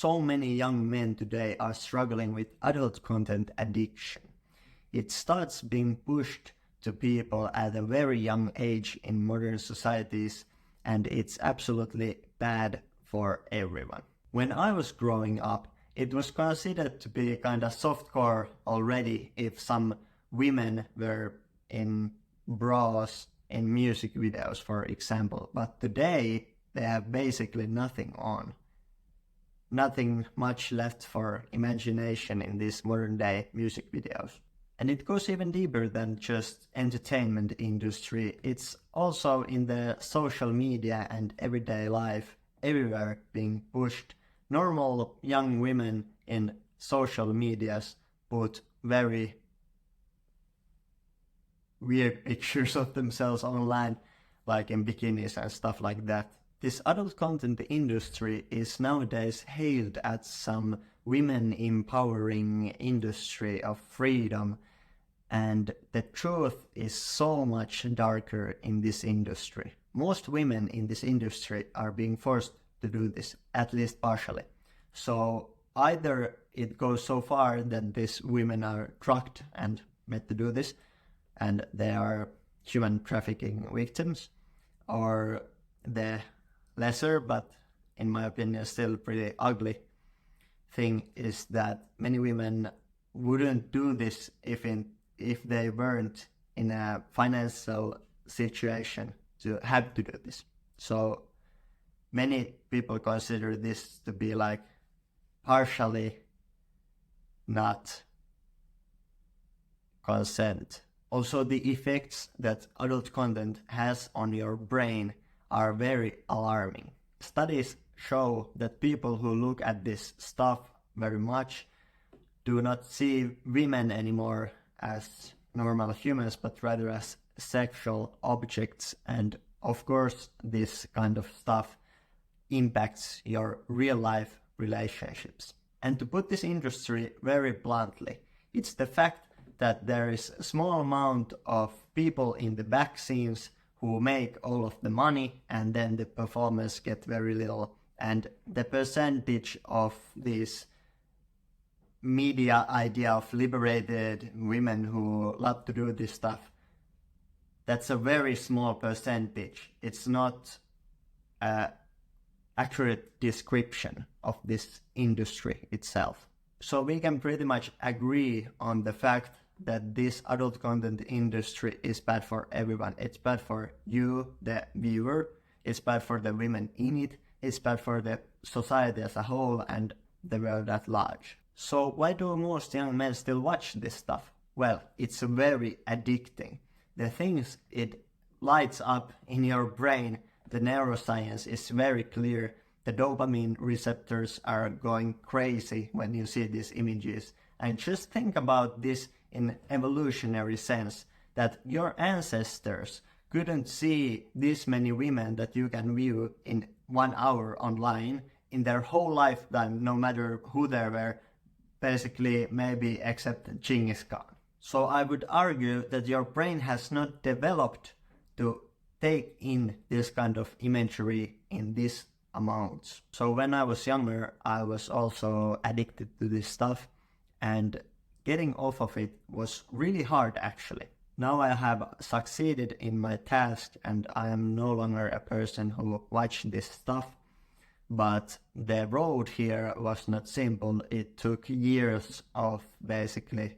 so many young men today are struggling with adult content addiction. It starts being pushed to people at a very young age in modern societies, and it's absolutely bad for everyone. When I was growing up, it was considered to be kind of softcore already if some women were in bras in music videos, for example. But today, they have basically nothing on. Nothing much left for imagination in these modern day music videos. And it goes even deeper than just entertainment industry. It's also in the social media and everyday life, everywhere being pushed. Normal young women in social medias put very weird pictures of themselves online, like in bikinis and stuff like that. This adult content industry is nowadays hailed as some women empowering industry of freedom, and the truth is so much darker in this industry. Most women in this industry are being forced to do this, at least partially. So either it goes so far that these women are drugged and made to do this, and they are human trafficking victims, or the lesser, but in my opinion still pretty ugly thing is that many women wouldn't do this if they weren't in a financial situation to have to do this. So many people consider this to be like partially not consent. Also, the effects that adult content has on your brain are very alarming. Studies show that people who look at this stuff very much do not see women anymore as normal humans, but rather as sexual objects. And of course, this kind of stuff impacts your real life relationships. And to put this industry very bluntly, it's the fact that there is a small amount of people in the back scenes who make all of the money, and then the performers get very little. And the percentage of this media idea of liberated women who love to do this stuff, that's a very small percentage. It's not an accurate description of this industry itself. So we can pretty much agree on the fact that this adult content industry is bad for everyone. It's bad for you, the viewer. It's bad for the women in it. It's bad for the society as a whole and the world at large. So why do most young men still watch this stuff? Well, it's very addicting. The things it lights up in your brain, the neuroscience is very clear. The dopamine receptors are going crazy when you see these images. And just think about this in evolutionary sense, that your ancestors couldn't see this many women that you can view in 1 hour online in their whole lifetime, no matter who they were, basically maybe except Genghis Khan. So I would argue that your brain has not developed to take in this kind of imagery in these amounts. So when I was younger, I was also addicted to this stuff, and getting off of it was really hard actually. Now I have succeeded in my task and I am no longer a person who watched this stuff, but the road here was not simple. It took years of basically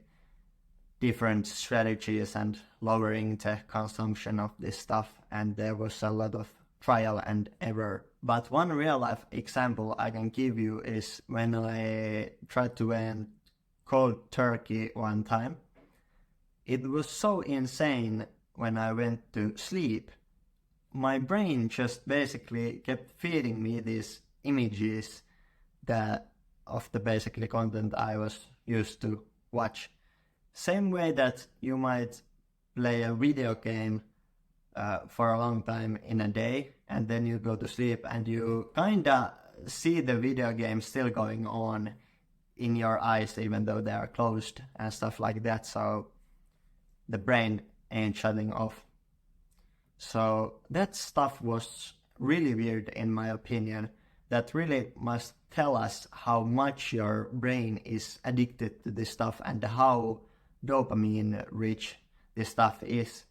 different strategies and lowering the consumption of this stuff, and there was a lot of trial and error. But one real life example I can give you is when I tried to win cold turkey one time. It was so insane when I went to sleep. My brain just basically kept feeding me these images of the basically content I was used to watch. Same way that you might play a video game for a long time in a day, and then you go to sleep and you kinda see the video game still going on in your eyes even though they are closed and stuff like that, so the brain ain't shutting off. So that stuff was really weird in my opinion. that really must tell us how much your brain is addicted to this stuff and how dopamine rich this stuff is,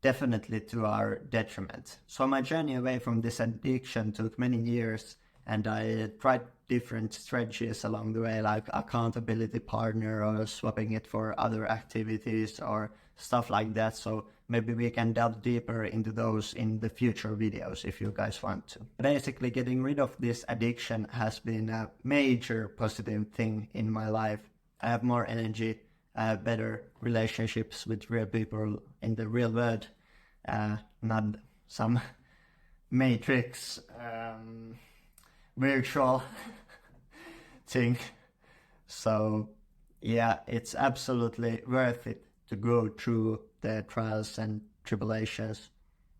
definitely to our detriment. So my journey away from this addiction took many years, and I tried different strategies along the way, like accountability partner or swapping it for other activities or stuff like that. So maybe we can delve deeper into those in the future videos if you guys want to. Basically, getting rid of this addiction has been a major positive thing in my life. I have more energy, I have better relationships with real people in the real world, not some matrix virtual thing. So yeah, it's absolutely worth it to go through the trials and tribulations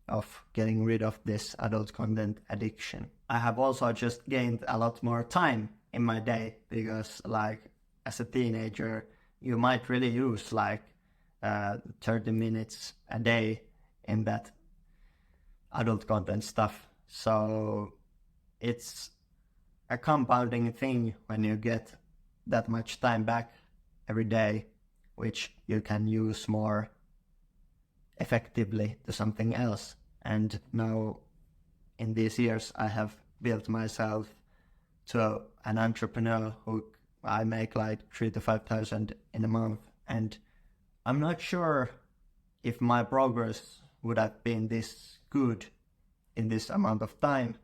of getting rid of this adult content addiction. I have also just gained a lot more time in my day, because like as a teenager you might really use like 30 minutes a day in that adult content stuff. So it's a compounding thing when you get that much time back every day, which you can use more effectively to something else. And now in these years I have built myself to an entrepreneur who I make like 3,000 to 5,000 in a month, and I'm not sure if my progress would have been this good in this amount of time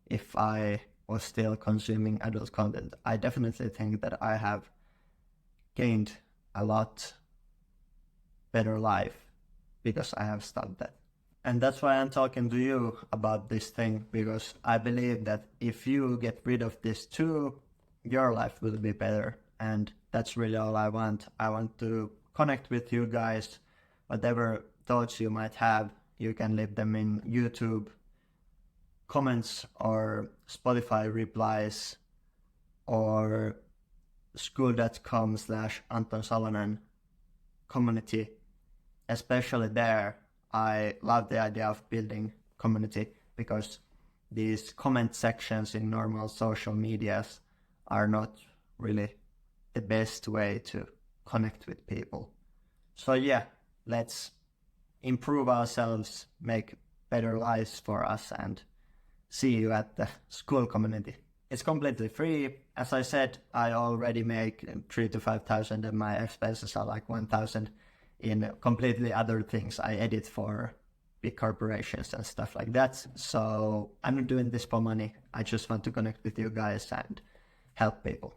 if I was still consuming adult content. I definitely think that I have gained a lot better life because I have stopped that. And that's why I'm talking to you about this thing, because I believe that if you get rid of this too, your life will be better. And that's really all I want. I want to connect with you guys. Whatever thoughts you might have, you can leave them in YouTube comments or Spotify replies or school.com/Anton Salonen community. Especially there, I love the idea of building community, because these comment sections in normal social medias are not really the best way to connect with people. So yeah, let's improve ourselves, make better lives for us, and see you at the school community. It's completely free. As I said, I already make 3,000 to 5,000 and my expenses are like 1,000 in completely other things. I edit for big corporations and stuff like that. So I'm not doing this for money. I just want to connect with you guys and help people.